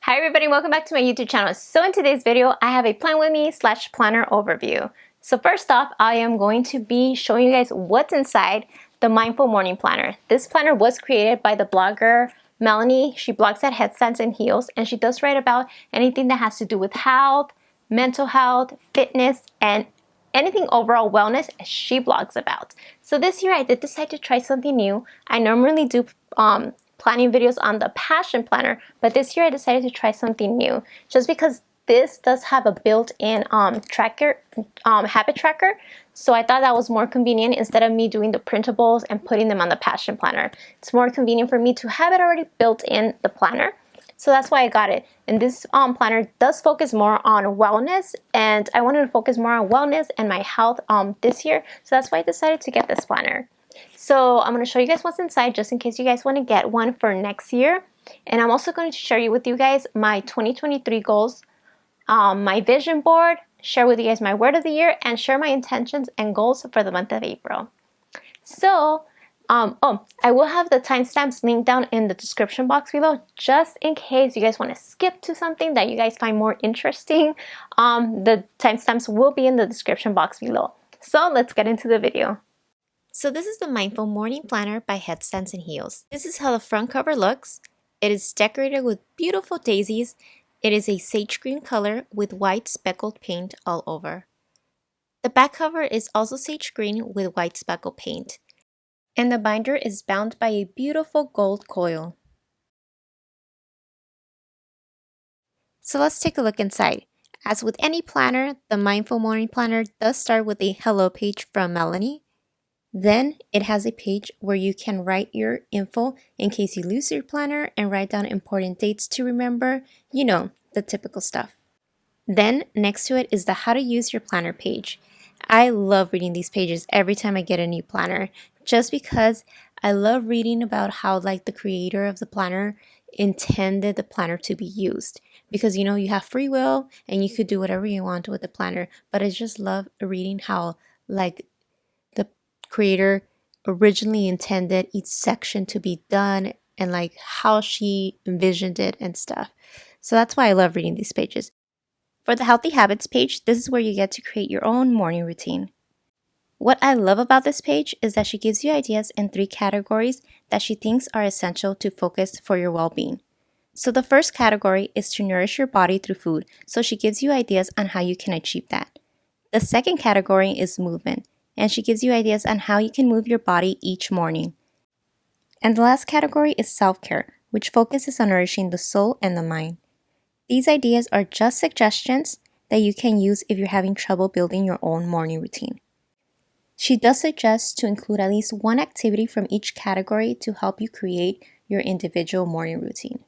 Hi everybody, welcome back to my YouTube channel. So in today's video, I have a plan with me / planner overview. So first off, I am going to be showing you guys what's inside the Mindful Morning Planner. This planner was created by the blogger Melanie. She blogs at Headstands and Heels, and she does write about anything that has to do with health, mental health, fitness, and anything overall wellness she blogs about. So this year I did decide to try something new. I normally do planning videos on the Passion Planner, but this year I decided to try something new just because this does have a built-in tracker, habit tracker. So I thought that was more convenient instead of me doing the printables and putting them on the Passion Planner. It's more convenient for me to have it already built in the planner. So that's why I got it. And this planner does focus more on wellness, and I wanted to focus more on wellness and my health this year. So that's why I decided to get this planner. So I'm going to show you guys what's inside just in case you guys want to get one for next year. And I'm also going to share with you guys my 2023 goals, my vision board, share with you guys my word of the year, and share my intentions and goals for the month of April. So, I will have the timestamps linked down in the description box below just in case you guys want to skip to something that you guys find more interesting. The timestamps will be in the description box below. So let's get into the video. So this is the Mindful Morning Planner by Headstands and Heels. This is how the front cover looks. It is decorated with beautiful daisies. It is a sage green color with white speckled paint all over. The back cover is also sage green with white speckled paint. And the binder is bound by a beautiful gold coil. So let's take a look inside. As with any planner, the Mindful Morning Planner does start with a hello page from Melanie. Then it has a page where you can write your info in case you lose your planner and write down important dates to remember, you know, the typical stuff. Then next to it is the how to use your planner page. I love reading these pages every time I get a new planner just because I love reading about how the creator of the planner intended the planner to be used. Because you have free will and you could do whatever you want with the planner, but I just love reading how the creator originally intended each section to be done and how she envisioned it and stuff. So that's why I love reading these pages. For the Healthy Habits page, this is where you get to create your own morning routine. What I love about this page is that she gives you ideas in 3 categories that she thinks are essential to focus for your well-being. So the first category is to nourish your body through food, so she gives you ideas on how you can achieve that. The second category is movement, and she gives you ideas on how you can move your body each morning. And the last category is self-care, which focuses on nourishing the soul and the mind. These ideas are just suggestions that you can use if you're having trouble building your own morning routine. She does suggest to include at least one activity from each category to help you create your individual morning routine.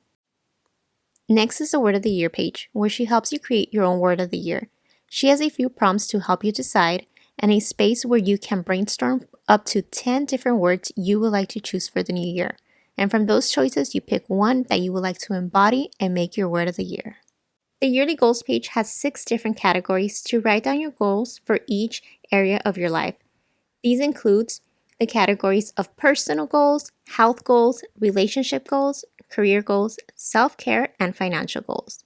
Next is the Word of the Year page, where she helps you create your own Word of the Year. She has a few prompts to help you decide, and a space where you can brainstorm up to 10 different words you would like to choose for the new year. And from those choices, you pick one that you would like to embody and make your word of the year. The Yearly Goals page has 6 different categories to write down your goals for each area of your life. These include the categories of personal goals, health goals, relationship goals, career goals, self-care, and financial goals.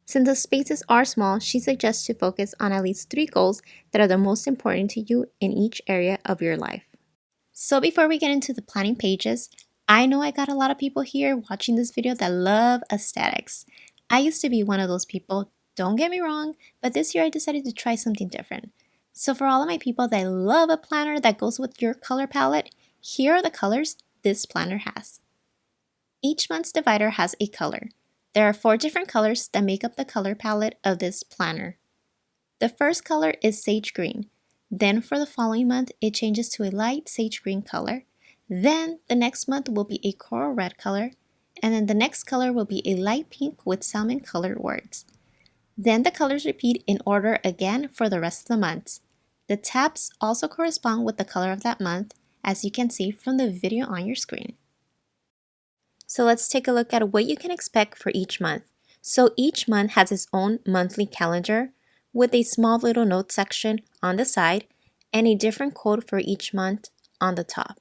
Since the spaces are small, she suggests to focus on at least 3 goals that are the most important to you in each area of your life. So before we get into the planning pages, I know I got a lot of people here watching this video that love aesthetics. I used to be one of those people, don't get me wrong, but this year I decided to try something different. So for all of my people that love a planner that goes with your color palette, here are the colors this planner has. Each month's divider has a color. There are 4 different colors that make up the color palette of this planner. The first color is sage green. Then for the following month, it changes to a light sage green color. Then the next month will be a coral red color. And then the next color will be a light pink with salmon colored words. Then the colors repeat in order again for the rest of the months. The tabs also correspond with the color of that month, as you can see from the video on your screen. So let's take a look at what you can expect for each month. So each month has its own monthly calendar with a small little note section on the side and a different quote for each month on the top.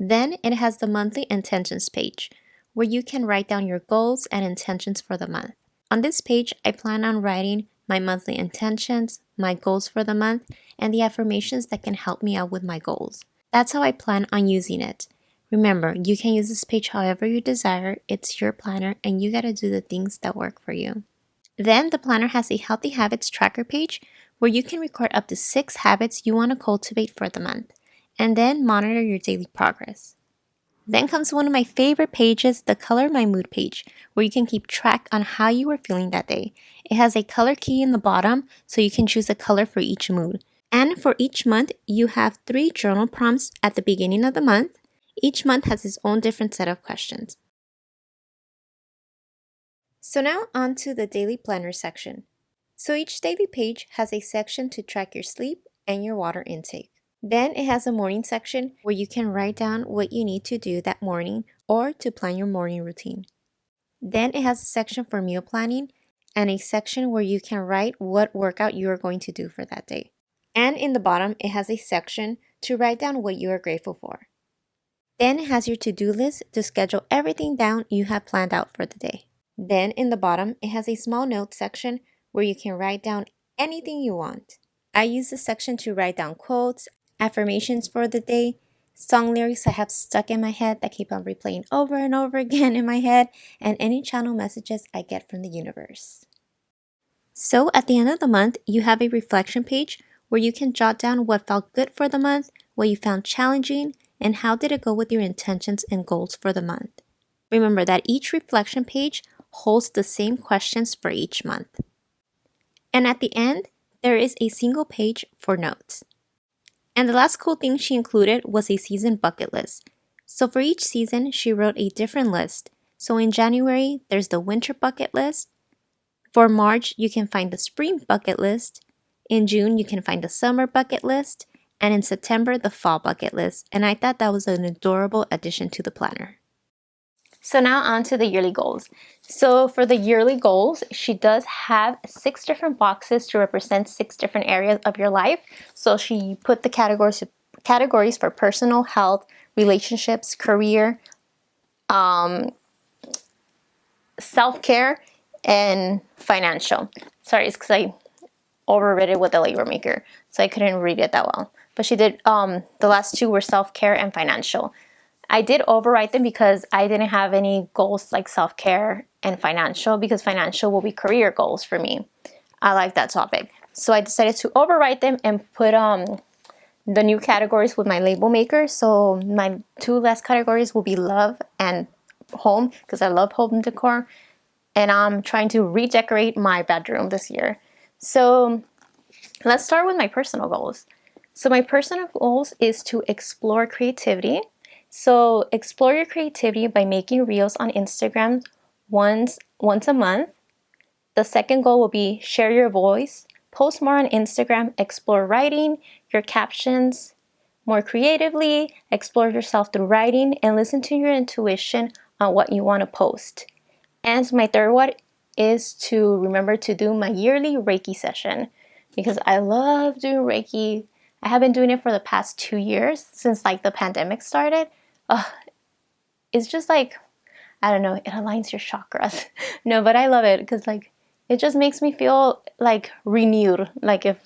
Then it has the monthly intentions page, where you can write down your goals and intentions for the month. On this page, I plan on writing my monthly intentions, my goals for the month, and the affirmations that can help me out with my goals. That's how I plan on using it. Remember, you can use this page however you desire. It's your planner and you gotta do the things that work for you. Then the planner has a healthy habits tracker page where you can record up to 6 habits you want to cultivate for the month and then monitor your daily progress. Then comes one of my favorite pages, the Color My Mood page, where you can keep track on how you were feeling that day. It has a color key in the bottom so you can choose a color for each mood. And for each month, you have 3 journal prompts at the beginning of the month. Each month has its own different set of questions. So now on to the daily planner section. So each daily page has a section to track your sleep and your water intake. Then it has a morning section where you can write down what you need to do that morning or to plan your morning routine. Then it has a section for meal planning and a section where you can write what workout you are going to do for that day. And in the bottom, it has a section to write down what you are grateful for. Then it has your to-do list to schedule everything down you have planned out for the day. Then in the bottom, it has a small note section where you can write down anything you want. I use this section to write down quotes, affirmations for the day, song lyrics I have stuck in my head that keep on replaying over and over again in my head, and any channel messages I get from the universe. So at the end of the month, you have a reflection page where you can jot down what felt good for the month, what you found challenging, and how did it go with your intentions and goals for the month. Remember that each reflection page holds the same questions for each month. And at the end, there is a single page for notes. And the last cool thing she included was a season bucket list. So for each season, she wrote a different list. So in January, there's the winter bucket list. For March, you can find the spring bucket list. In June, you can find the summer bucket list. And in September, the fall bucket list. And I thought that was an adorable addition to the planner. So now on to the yearly goals. So for the yearly goals, she does have 6 different boxes to represent 6 different areas of your life. So she put the categories for personal, health, relationships, career, self-care, and financial. Sorry, it's because I overread it with the label maker, so I couldn't read it that well. But she did, the last 2 were self-care and financial. I did overwrite them because I didn't have any goals like self-care and financial, because financial will be career goals for me. I like that topic. So I decided to overwrite them and put the new categories with my label maker. So my 2 last categories will be love and home, because I love home decor. And I'm trying to redecorate my bedroom this year. So let's start with my personal goals. So my personal goals is to explore creativity. So explore your creativity by making reels on Instagram once a month. The second goal will be share your voice, post more on Instagram, explore writing, your captions more creatively, explore yourself through writing, and listen to your intuition on what you want to post. And my third one is to remember to do my yearly Reiki session, because I love doing Reiki. I have been doing it for the past 2 years since like the pandemic started. It's just like, I don't know, it aligns your chakras. No, but I love it because like it just makes me feel like renewed. Like if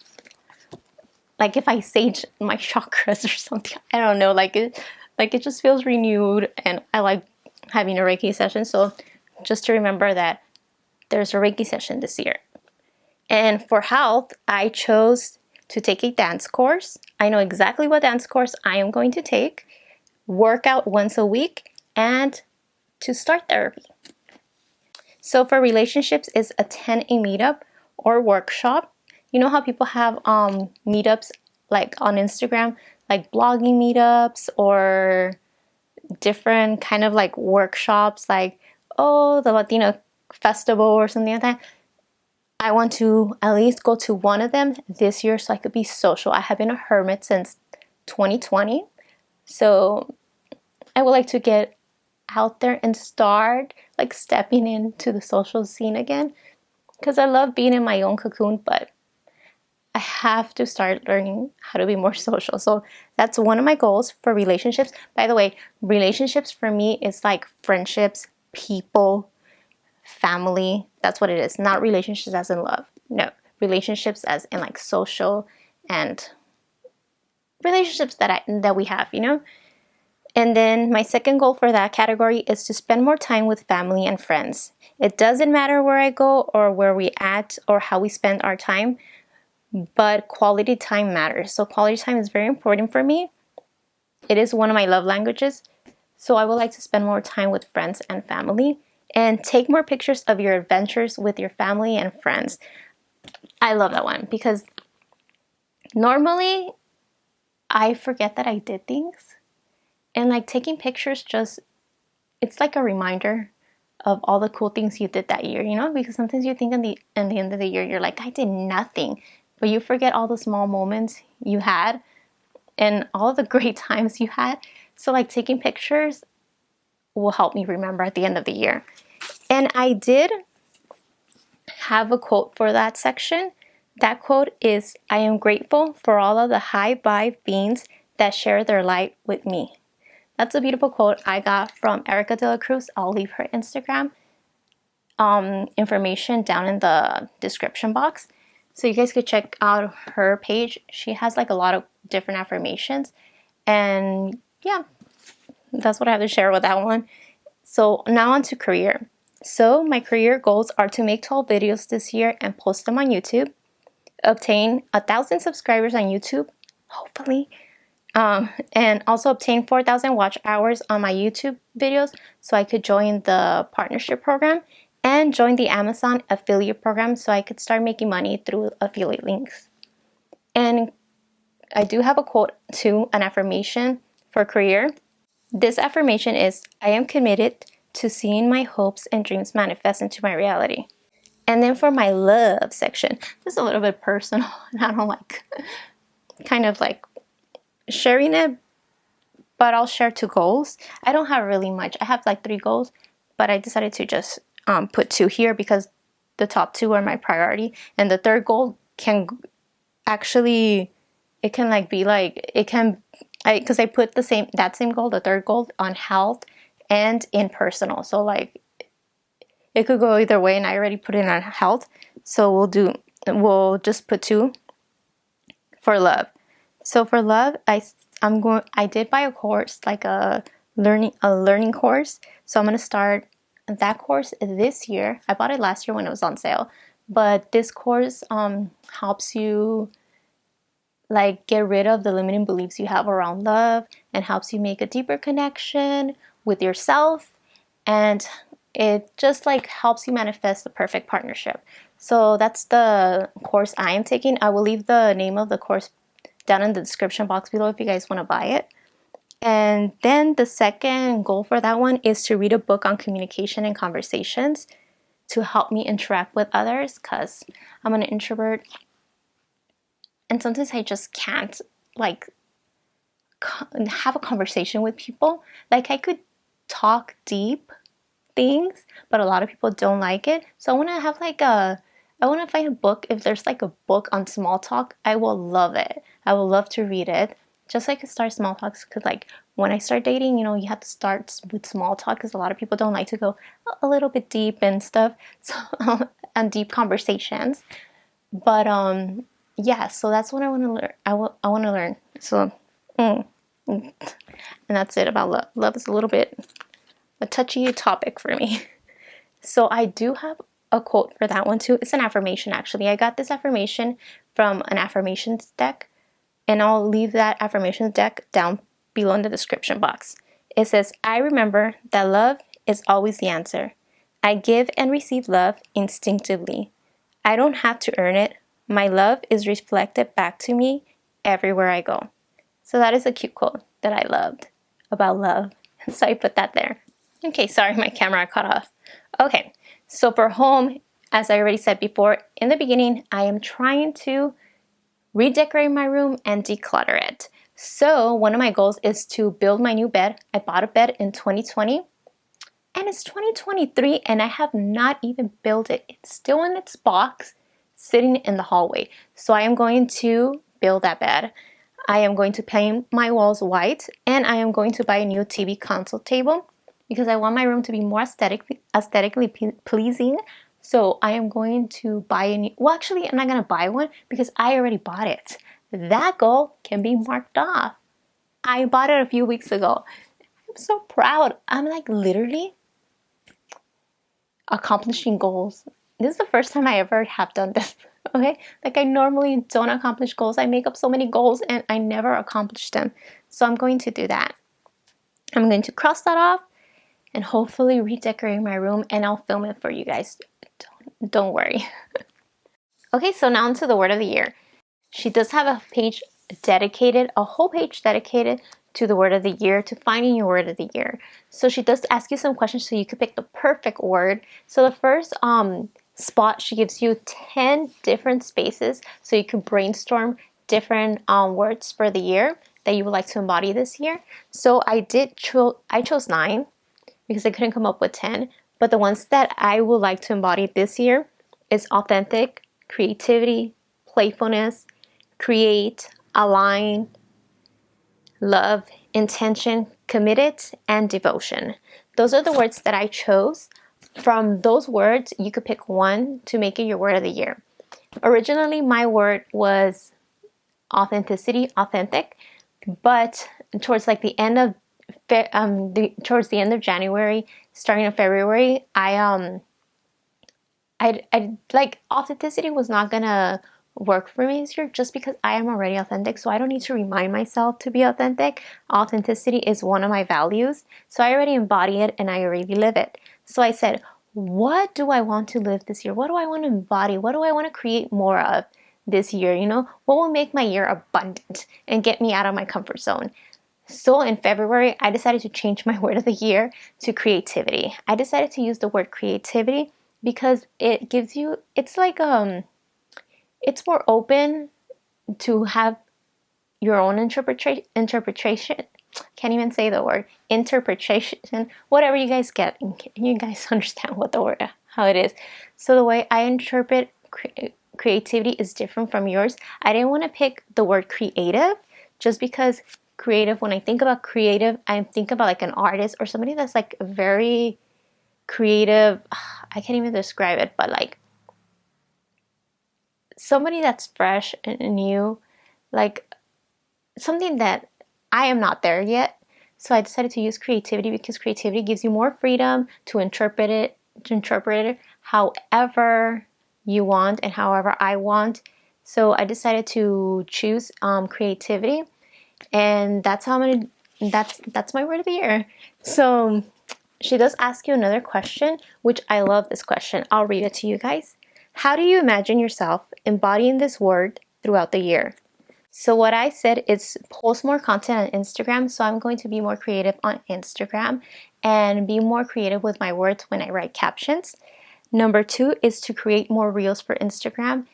I sage my chakras or something, I don't know, like it just feels renewed, and I like having a Reiki session. So just to remember that there's a Reiki session this year. And for health, I chose to take a dance course. I know exactly what dance course I am going to take, work out once a week, and to start therapy. So for relationships is attend a meetup or workshop. You know how people have meetups like on Instagram, like blogging meetups or different kind of like workshops, like the Latino festival or something like that. I want to at least go to one of them this year so I could be social. I have been a hermit since 2020. So I would like to get out there and start like stepping into the social scene again, because I love being in my own cocoon, but I have to start learning how to be more social. So that's one of my goals for relationships. By the way, relationships for me is like friendships, people, family. That's what it is. Not relationships as in love. No, relationships as in like social and relationships that we have, you know? And then my second goal for that category is to spend more time with family and friends. It doesn't matter where I go or where we at or how we spend our time, but quality time matters. So quality time is very important for me. It is one of my love languages. So I would like to spend more time with friends and family and take more pictures of your adventures with your family and friends. I love that one because normally I forget that I did things. And like taking pictures it's like a reminder of all the cool things you did that year, you know? Because sometimes you think in the end of the year, you're like, I did nothing. But you forget all the small moments you had and all the great times you had. So like taking pictures will help me remember at the end of the year. And I did have a quote for that section. That quote is, I am grateful for all of the high vibe beings that share their light with me. That's a beautiful quote I got from Erica de la Cruz. I'll leave her Instagram information down in the description box. So you guys could check out her page. She has like a lot of different affirmations. And yeah, that's what I have to share with that one. So now on to career. So my career goals are to make 12 videos this year and post them on YouTube. Obtain 1,000 subscribers on YouTube, hopefully. And also obtain 4,000 watch hours on my YouTube videos so I could join the partnership program and join the Amazon affiliate program so I could start making money through affiliate links. And I do have a quote too, an affirmation for career. This affirmation is, I am committed to seeing my hopes and dreams manifest into my reality. And then for my love section, this is a little bit personal and I don't like kind of like sharing it, but I'll share 2 goals. I don't have really much. I have like 3 goals, but I decided to just put 2 here because the top 2 are my priority. And the third goal can actually, it can like be like, it can, because I put that same goal, the third goal, on health and in personal. So like it could go either way, and I already put it on health. So we'll just put 2 for love. So for love, I did buy a course, like a learning course. So I'm gonna start that course this year. I bought it last year when it was on sale, but this course helps you like get rid of the limiting beliefs you have around love and helps you make a deeper connection with yourself, and it just like helps you manifest the perfect partnership. So that's the course I am taking. I will leave the name of the course down in the description box below if you guys want to buy it. And then the second goal for that one is to read a book on communication and conversations to help me interact with others, because I'm an introvert and sometimes I just can't like have a conversation with people. Like I could talk deep things, but a lot of people don't like it. So I want to have like I want to find a book. If there's like a book on small talk, I will love it. I will love to read it. Just like start small talks, because like when I start dating, you know, you have to start with small talk because a lot of people don't like to go a little bit deep and stuff. So and deep conversations. But yeah, so that's what I want to learn. I want to learn. So and that's it about love. Love is a little bit a touchy topic for me. So I do have a quote for that one too. It's an affirmation actually. I got this affirmation from an affirmations deck, and I'll leave that affirmations deck down below in the description box. It says, I remember that love is always the answer. I give and receive love instinctively. I don't have to earn it. My love is reflected back to me everywhere I go. So that is a cute quote that I loved about love. So I put that there. Okay, sorry, my camera cut off. Okay, so for home, as I already said before in the beginning, I am trying to redecorate my room and declutter it. So one of my goals is to build my new bed. I bought a bed in 2020 and it's 2023 and I have not even built it. It's still in its box sitting in the hallway. So I am going to build that bed. I am going to paint my walls white, and I am going to buy a new TV console table because I want my room to be more aesthetically pleasing. So I am going to buy a new, well, actually, I'm not going to buy one because I already bought it. That goal can be marked off. I bought it a few weeks ago. I'm so proud. I'm like literally accomplishing goals. This is the first time I ever have done this. Okay, like I normally don't accomplish goals. I make up so many goals and I never accomplish them. So I'm going to do that. I'm going to cross that off and hopefully redecorate my room, and I'll film it for you guys. Don't worry. Okay, so now onto the word of the year. She does have a page dedicated, a whole page dedicated to the word of the year, to finding your word of the year. So she does ask you some questions so you could pick the perfect word. So the first spot, she gives you 10 different spaces so you can brainstorm different words for the year that you would like to embody this year. So I chose 9 because I couldn't come up with 10, but the ones that I would like to embody this year is authentic, creativity, playfulness, create, align, love, intention, committed, and devotion. Those are the words that I chose. From those words, you could pick one to make it your word of the year. Originally, my word was authenticity, authentic, but towards like the end of towards the end of January, starting of February, I like authenticity was not gonna work for me this year just because I am already authentic, so I don't need to remind myself to be authentic. Authenticity is one of my values, so I already embody it and I already live it. So I said, what do I want to live this year? What do I want to embody? What do I want to create more of this year? You know, what will make my year abundant and get me out of my comfort zone? So in February, I decided to change my word of the year to creativity. I decided to use the word creativity because it gives you, it's like it's more open to have your own interpretation. Can't even say the word interpretation. Whatever you guys get, you guys understand what the word, how it is. So the way I interpret creativity is different from yours. I didn't want to pick the word creative just because creative, when I think about creative, I think about like an artist or somebody that's like very creative. I can't even describe it, but like somebody that's fresh and new, like something that I am not there yet. So I decided to use creativity because creativity gives you more freedom to interpret it however you want and however I want. So I decided to choose creativity, and that's how I'm gonna. That's my word of the year. So she does ask you another question, which I love this question. I'll read it to you guys. How do you imagine yourself embodying this word throughout the year? So what I said is post more content on Instagram. So I'm going to be more creative on Instagram and be more creative with my words when I write captions. Number 2 is to create more reels for Instagram.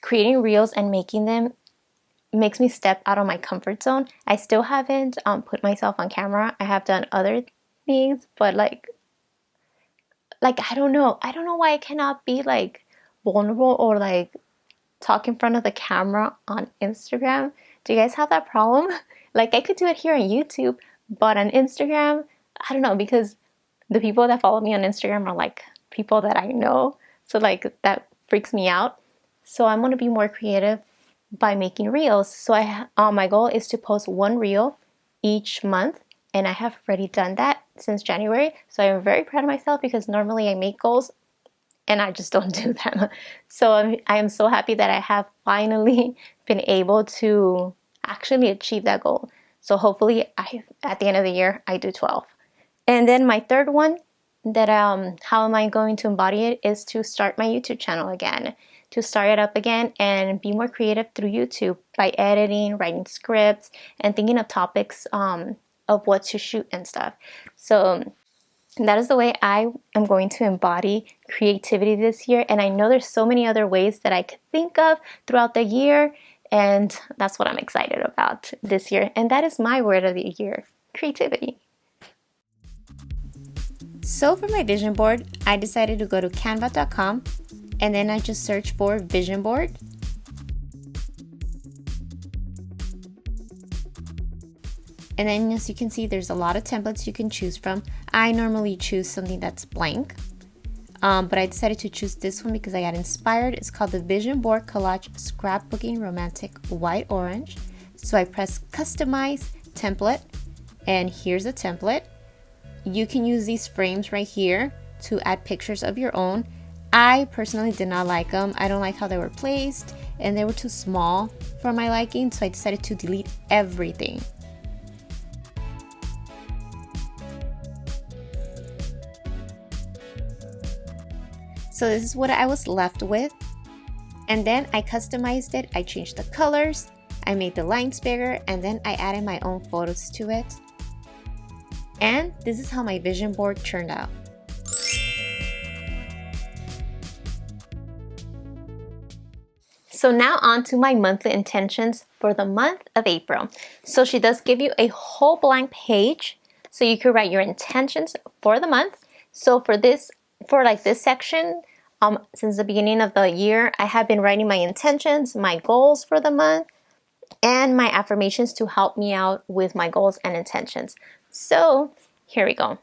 Creating reels and making them makes me step out of my comfort zone. I still haven't put myself on camera. I have done other things, but like I don't know. I don't know why I cannot be like vulnerable or like talk in front of the camera on Instagram. Do you guys have that problem? Like I could do it here on YouTube, but on Instagram, I don't know, because the people that follow me on Instagram are like people that I know. So like that freaks me out. So I'm going to be more creative by making reels. So my goal is to post 1 reel each month, and I have already done that since January. So I'm very proud of myself because normally I make goals and I just don't do them. So I am so happy that I have finally been able to actually achieve that goal. So hopefully at the end of the year, I do 12. And then my third one that how am I going to embody it is to start my YouTube channel again, to start it up again and be more creative through YouTube by editing, writing scripts, and thinking of topics of what to shoot and stuff. So that is the way I am going to embody creativity this year. And I know there's so many other ways that I could think of throughout the year. And that's what I'm excited about this year. And that is my word of the year, creativity. So for my vision board, I decided to go to canva.com and then I just search for vision board. And then as you can see, there's a lot of templates you can choose from. I normally choose something that's blank, but I decided to choose this one because I got inspired. It's called the Vision Board Collage Scrapbooking Romantic White Orange. So I press Customize Template, and here's a template. You can use these frames right here to add pictures of your own. I personally did not like them. I don't like how they were placed, and they were too small for my liking, so I decided to delete everything. So this is what I was left with. And then I customized it. I changed the colors, I made the lines bigger, and then I added my own photos to it. And this is how my vision board turned out. So now on to my monthly intentions for the month of April. So she does give you a whole blank page, so you could write your intentions for the month. So for this section, since the beginning of the year, I have been writing my intentions, my goals for the month, and my affirmations to help me out with my goals and intentions. So here we go.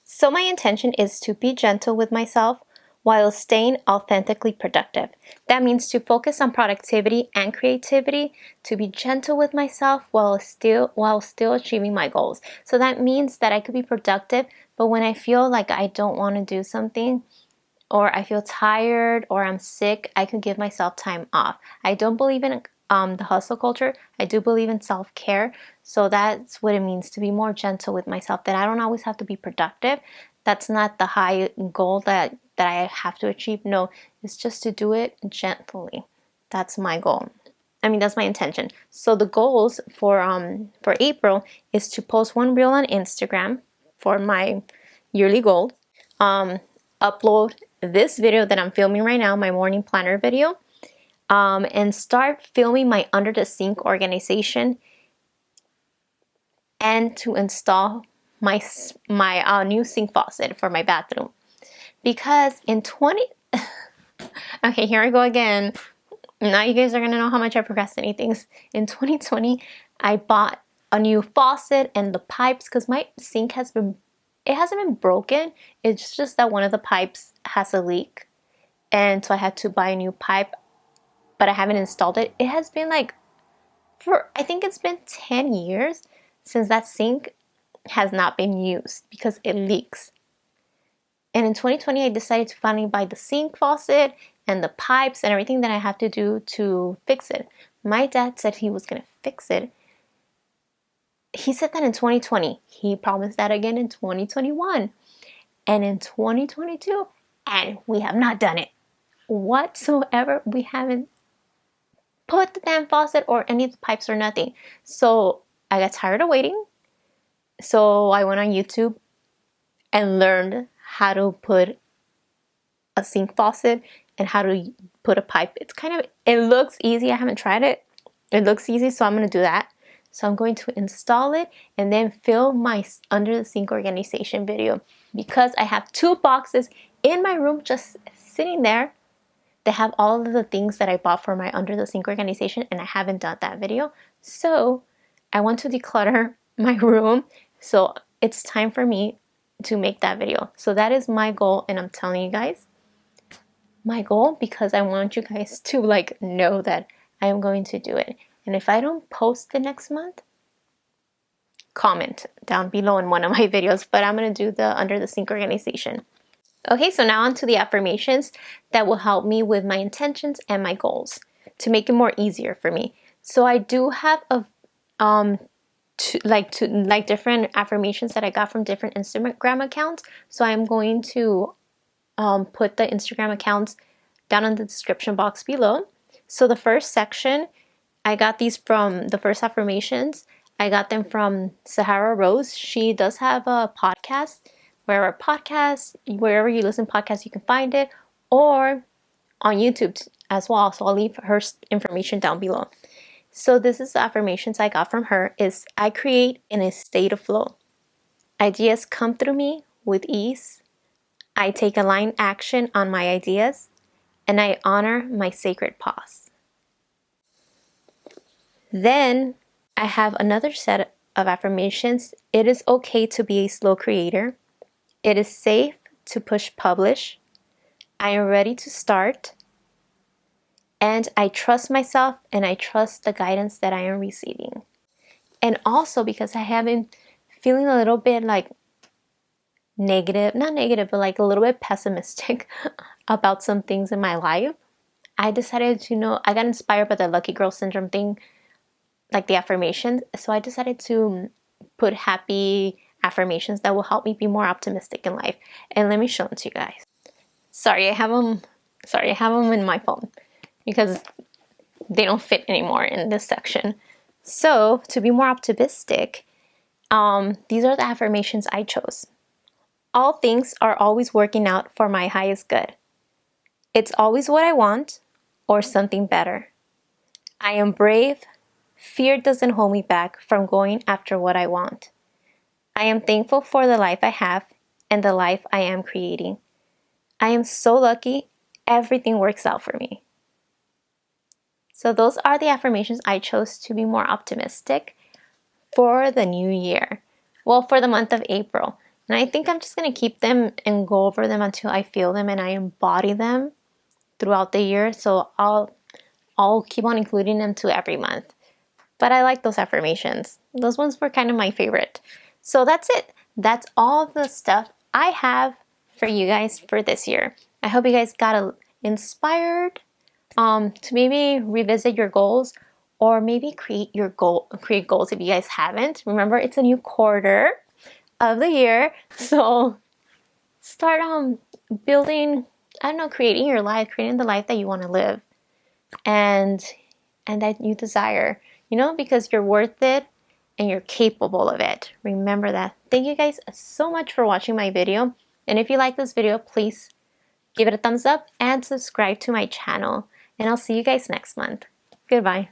So my intention is to be gentle with myself while staying authentically productive. That means to focus on productivity and creativity, to be gentle with myself while still achieving my goals. So that means that I could be productive, but when I feel like I don't want to do something, or I feel tired, or I'm sick, I can give myself time off. I don't believe in the hustle culture. I do believe in self-care. So that's what it means to be more gentle with myself, that I don't always have to be productive. That's not the high goal that I have to achieve. No, it's just to do it gently. That's my goal. That's my intention. So the goals for April is to post one reel on Instagram for my yearly goal. Upload this video that I'm filming right now, my morning planner video, and start filming my under the sink organization, and to install my new sink faucet for my bathroom. Because in okay, here I go again. Now you guys are gonna know how much I procrastinate things. In 2020, I bought a new faucet and the pipes because my sink hasn't been broken. It's just that one of the pipes has a leak, and so I had to buy a new pipe, but I haven't installed it. It has been I think it's been 10 years since that sink has not been used because it leaks. And in 2020, I decided to finally buy the sink faucet and the pipes and everything that I have to do to fix it. My dad said he was going to fix it. He said that in 2020. He promised that again in 2021 and in 2022, and we have not done it whatsoever. We haven't put the damn faucet or any of the pipes or nothing. So I got tired of waiting. So I went on YouTube and learned how to put a sink faucet and how to put a pipe. It looks easy. I haven't tried it. It looks easy, so I'm going to do that. So I'm going to install it and then film my under the sink organization video, because I have 2 boxes in my room just sitting there. They have all of the things that I bought for my under the sink organization, and I haven't done that video. So I want to declutter my room. So it's time for me to make that video. So that is my goal, and I'm telling you guys my goal because I want you guys to know that I am going to do it. And if I don't post the next month, comment down below in one of my videos, but I'm going to do the under the sink organization. Okay, so now on to the affirmations that will help me with my intentions and my goals to make it more easier for me. So I do have different affirmations that I got from different Instagram accounts. So I'm going to put the Instagram accounts down in the description box below. So the first section, I got these from the first affirmations. I got them from Sahara Rose. She does have a podcast. Wherever you listen to podcasts, you can find it, or on YouTube as well. So I'll leave her information down below. So this is the affirmations I got from her is: I create in a state of flow. Ideas come through me with ease. I take aligned action on my ideas, and I honor my sacred pause. Then I have another set of affirmations. It is okay to be a slow creator. It is safe to push publish. I am ready to start. And I trust myself and I trust the guidance that I am receiving. And also because I have been feeling a little bit like negative, not negative, but like a little bit pessimistic about some things in my life, I decided to, I got inspired by the lucky girl syndrome thing, like the affirmations. So I decided to put happy affirmations that will help me be more optimistic in life. And let me show them to you guys. Sorry, I have them in my phone because they don't fit anymore in this section. So to be more optimistic, these are the affirmations I chose. All things are always working out for my highest good. It's always what I want or something better. I am brave. Fear doesn't hold me back from going after what I want. I am thankful for the life I have and the life I am creating. I am so lucky. Everything works out for me. So those are the affirmations I chose to be more optimistic for the new year. Well, for the month of April. And I think I'm just going to keep them and go over them until I feel them and I embody them throughout the year. So I'll keep on including them to every month. But I like those affirmations. Those ones were kind of my favorite. So that's it. That's all the stuff I have for you guys for this year. I hope you guys got inspired to maybe revisit your goals or maybe create goals if you guys haven't. Remember, it's a new quarter of the year. So start building, creating your life, creating the life that you want to live and that you desire, because you're worth it and you're capable of it. Remember that. Thank you guys so much for watching my video. And if you like this video, please give it a thumbs up and subscribe to my channel. And I'll see you guys next month. Goodbye.